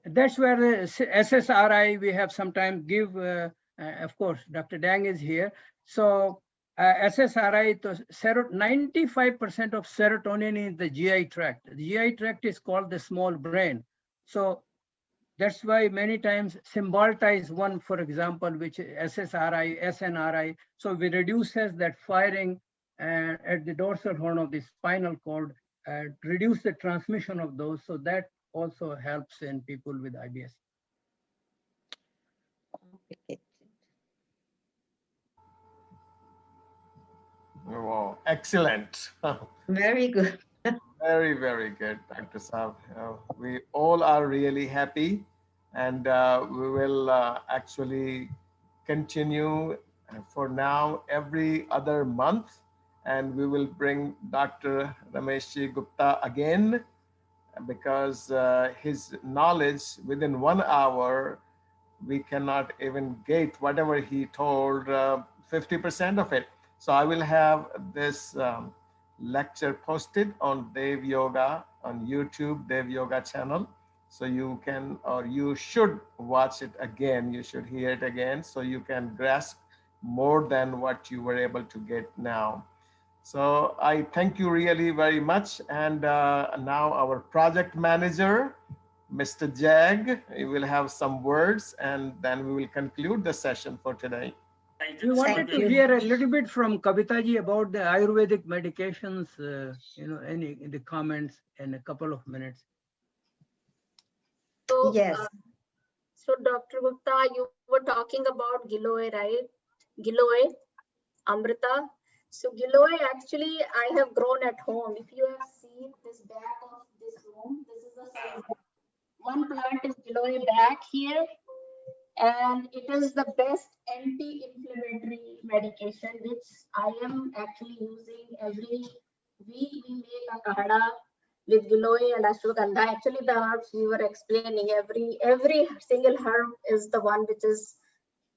That's where the SSRI we have sometimes give. Of course, Dr. Dang is here. So SSRI, 95% of serotonin in the GI tract. The GI tract is called the small brain. So that's why many times Cymbalta is one, for example, which SSRI, SNRI. So we reduces that firing at the dorsal horn of the spinal cord, reduce the transmission of those. So that also helps in people with IBS. Wow, excellent. Very good. Very, very good, Dr. Saab. We all are really happy, and we will actually continue for now every other month, and we will bring Dr. Ramesh Gupta again, because his knowledge within 1 hour, we cannot even get whatever he told, 50% of it. So I will have this lecture posted on Dev Yoga on YouTube, Dev Yoga channel. So you can, or you should watch it again. You should hear it again so you can grasp more than what you were able to get now. So I thank you really very much. And now our project manager, Mr. Jag, will have some words, and then we will conclude the session for today. We wanted to hear a little bit from Kavitaji about the Ayurvedic medications, any in the comments in a couple of minutes. So, Yes. So Dr. Gupta, you were talking about Giloy, right? Giloy, Amrita. So Giloy, actually, I have grown at home. If you have seen this back of this room, this is the size. One plant is Giloy back here, and it is the best anti-inflammatory medication, which I am actually using every week. We make a kahada with Giloy and ashwagandha. Actually, the herbs we were explaining, every single herb is the one which is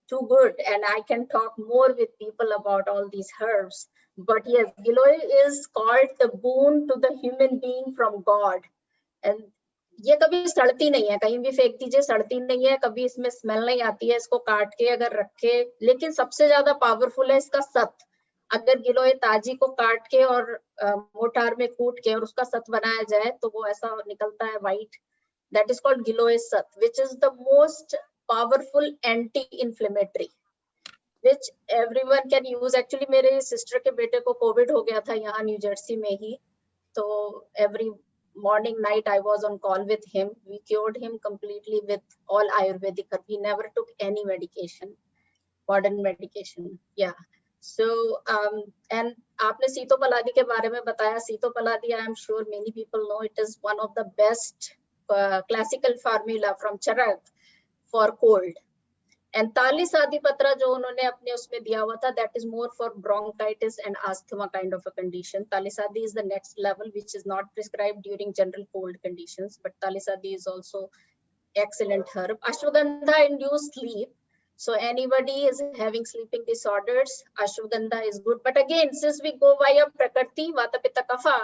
too good, and I can talk more with people about all these herbs. But yes, Giloy is called the boon to the human being from God, and ये कभी सड़ती नहीं है, कहीं भी फेंक दीजिए सड़ती नहीं है, कभी इसमें स्मेल नहीं आती है, इसको काट के अगर रखे, लेकिन सबसे ज्यादा पावरफुल है इसका सत. अगर गिलोय ताजी को काट के और मोटार में कूट के और उसका सत बनाया जाए तो वो ऐसा निकलता है व्हाइट. दैट इज कॉल्ड गिलोय सत, which is the most powerful anti inflammatory which everyone can use. Actually मेरे सिस्टर के बेटे को कोविड हो गया था यहाँ न्यू जर्सी में ही, तो every morning night I was on call with him. We cured him completely with all Ayurvedic. We never took any medication, modern medication. Yeah. So and आपने सीतोपलादी के बारे में बताया. Sitopaladi, I am sure many people know, it is one of the best classical formula from Charak for cold. And Talisadi Patra जो उन्होंने अपने उसमें दिया हुआ था, that is more for bronchitis and asthma kind of a condition. Talisadi is the next level, which is not prescribed during general cold conditions, but Talisadi is also excellent herb. Ashwagandha induced sleep. So anybody is having sleeping disorders, ashwagandha is good. But again, since we go via Prakriti, Vata, Pitta, Kapha,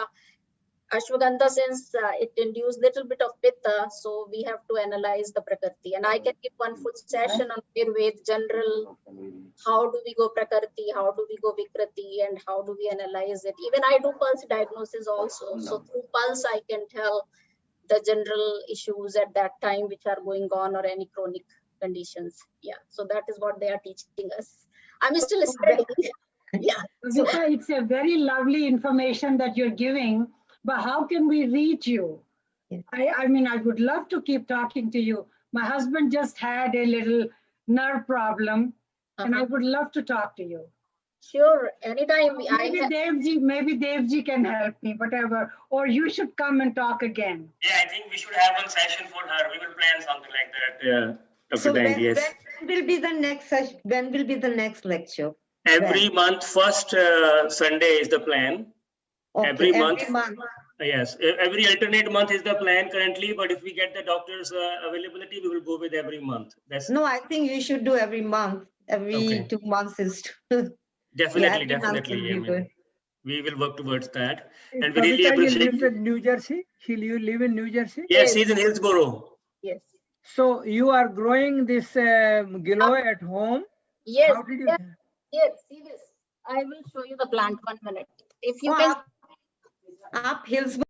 ashwagandha, since it induced little bit of pitta, so we have to analyze the Prakriti. And I can give one full session on Ayurveda general. How do we go Prakriti? How do we go Vikriti? And how do we analyze it? Even I do pulse diagnosis also. So through pulse, I can tell the general issues at that time which are going on or any chronic conditions. Yeah, so that is what they are teaching us. I'm still studying. Yeah. So, Kavita, it's a very lovely information that you're giving, but how can we reach you? Yeah. I mean, I would love to keep talking to you. My husband just had a little nerve problem, and I would love to talk to you. sure, anytime. Maybe Devji can help me, whatever. Or you should come and talk again. Yeah, I think we should have one session for her. We will plan something like that. Yeah, Dr. So Dang, yes. when will be the next session? When will be the next lecture? Every month, first Sunday is the plan. Okay, Every month. Yes, every alternate month is the plan currently, but if we get the doctor's availability, we will go with every month. That's No, I think you should do every month. Every Okay. 2 months is definitely, every month definitely. will I be mean, good. we will work towards that. And we Kavita, really you appreciate. live in New Jersey? You live in New Jersey? Yes, he's in Hillsborough. Yes. So you are growing this Giloy at home? Yes. How did you? Yes. Yes. See this. I will show you the plant 1 minute. If you Oh, can. up Hillsborough